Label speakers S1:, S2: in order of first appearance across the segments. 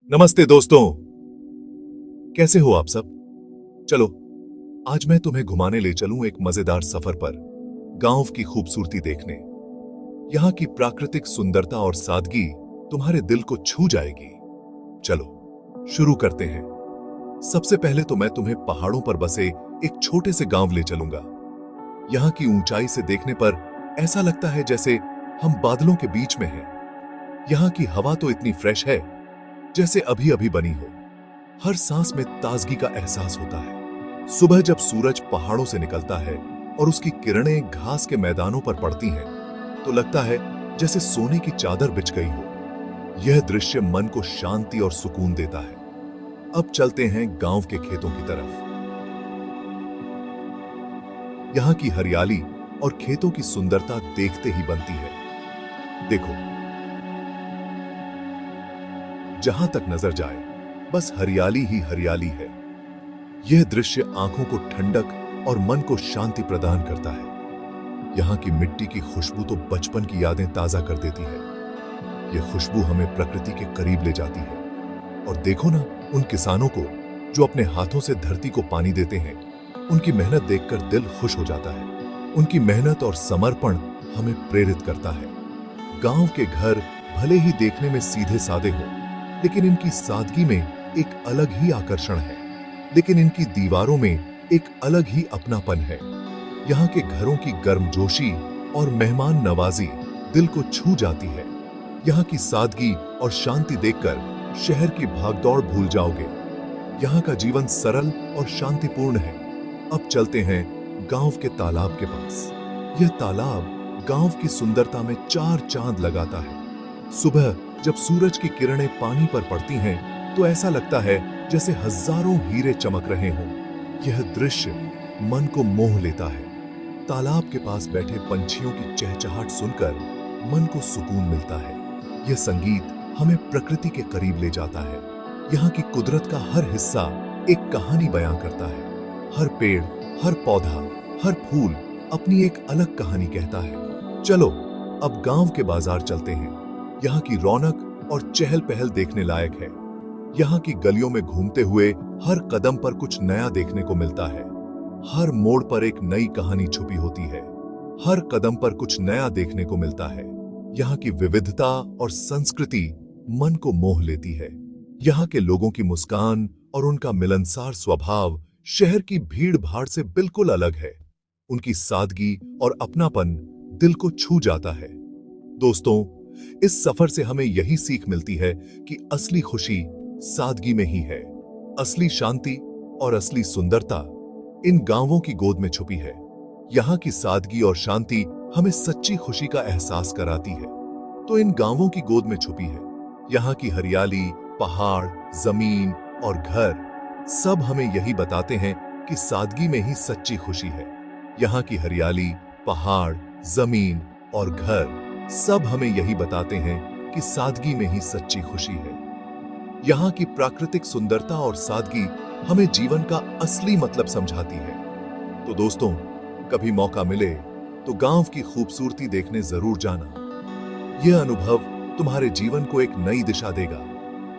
S1: नमस्ते दोस्तों, कैसे हो आप सब। चलो आज मैं तुम्हें घुमाने ले चलूं एक मजेदार सफर पर, गांव की खूबसूरती देखने। यहां की प्राकृतिक सुंदरता और सादगी तुम्हारे दिल को छू जाएगी। चलो शुरू करते हैं। सबसे पहले तो मैं तुम्हें पहाड़ों पर बसे एक छोटे से गांव ले चलूंगा। यहां की ऊंचाई से देखने पर ऐसा लगता है जैसे हम बादलों के बीच में हैं। यहां की हवा तो इतनी फ्रेश है जैसे अभी अभी बनी हो। हर सांस में ताजगी का एहसास होता है। सुबह जब सूरज पहाड़ों से निकलता है और उसकी किरणें घास के मैदानों पर पड़ती हैं, तो लगता है जैसे सोने की चादर बिछ गई हो। यह दृश्य मन को शांति और सुकून देता है। अब चलते हैं गांव के खेतों की तरफ। यहां की हरियाली और खेतों की सुंदरता देखते ही बनती है। देखो, जहां तक नजर जाए बस हरियाली ही हरियाली है। यह दृश्य आंखों को ठंडक और मन को शांति प्रदान करता है। यहां की मिट्टी की खुशबू तो बचपन की यादें ताजा कर देती है। यह खुशबू हमें प्रकृति के करीब ले जाती है। और देखो ना, उन किसानों को जो अपने हाथों से धरती को पानी देते हैं, उनकी मेहनत देखकर दिल खुश हो जाता है। उनकी मेहनत और समर्पण हमें प्रेरित करता है। गांव के घर भले ही देखने में सीधे सादे हों, लेकिन इनकी सादगी में एक अलग ही आकर्षण है। लेकिन इनकी दीवारों में एक अलग ही अपनापन है। यहाँ के घरों की गर्मजोशी और मेहमान नवाजी दिल को छू जाती है। यहाँ की सादगी और शांति देखकर शहर की भागदौड़ भूल जाओगे। यहाँ का जीवन सरल और शांतिपूर्ण है। अब चलते हैं गांव के तालाब के पास। यह तालाब गांव की सुंदरता में चार चांद लगाता है। सुबह जब सूरज की किरणें पानी पर पड़ती हैं, तो ऐसा लगता है जैसे हजारों हीरे चमक रहे हों। यह दृश्य मन को मोह लेता है। तालाब के पास बैठे पंछियों की चहचहाट सुनकर मन को सुकून मिलता है। यह संगीत हमें प्रकृति के करीब ले जाता है। यहाँ की कुदरत का हर हिस्सा एक कहानी बयां करता है। हर पेड़, हर पौधा, हर फूल अपनी एक अलग कहानी कहता है। चलो अब गांव के बाजार चलते हैं। यहाँ की रौनक और चहल पहल देखने लायक है। यहाँ की गलियों में घूमते हुए हर कदम पर कुछ नया देखने को मिलता है। हर मोड़ पर एक नई कहानी छुपी होती है। हर कदम पर कुछ नया देखने को मिलता है। यहाँ की विविधता और संस्कृति मन को मोह लेती है। यहाँ के लोगों की मुस्कान और उनका मिलनसार स्वभाव शहर की भीड़ भाड़ से बिल्कुल अलग है। उनकी सादगी और अपनापन दिल को छू जाता है। दोस्तों, इस सफर से हमें यही सीख मिलती है कि असली खुशी सादगी में ही है। असली शांति और असली सुंदरता इन गांवों की गोद में छुपी है। यहाँ की सादगी और शांति हमें सच्ची खुशी का एहसास कराती है, तो इन गांवों की गोद में छुपी है। यहाँ की हरियाली, पहाड़, जमीन और घर सब हमें यही बताते हैं कि सादगी में ही सच्ची खुशी है। यहाँ की हरियाली, पहाड़, जमीन और घर सब हमें यही बताते हैं कि सादगी में ही सच्ची खुशी है। यहाँ की प्राकृतिक सुंदरता और सादगी हमें जीवन का असली मतलब समझाती है। तो दोस्तों, कभी मौका मिले तो गांव की खूबसूरती देखने जरूर जाना। यह अनुभव तुम्हारे जीवन को एक नई दिशा देगा।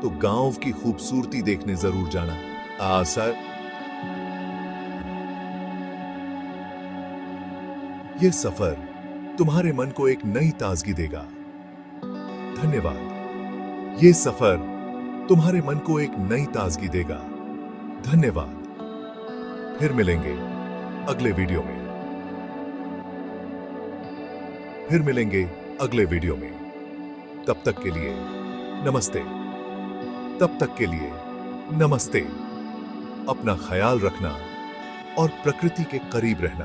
S1: तो गांव की खूबसूरती देखने जरूर जाना। सर, यह सफर तुम्हारे मन को एक नई ताजगी देगा। धन्यवाद। ये सफर तुम्हारे मन को एक नई ताजगी देगा। धन्यवाद। फिर मिलेंगे अगले वीडियो में। तब तक के लिए नमस्ते। अपना ख्याल रखना और प्रकृति के करीब रहना।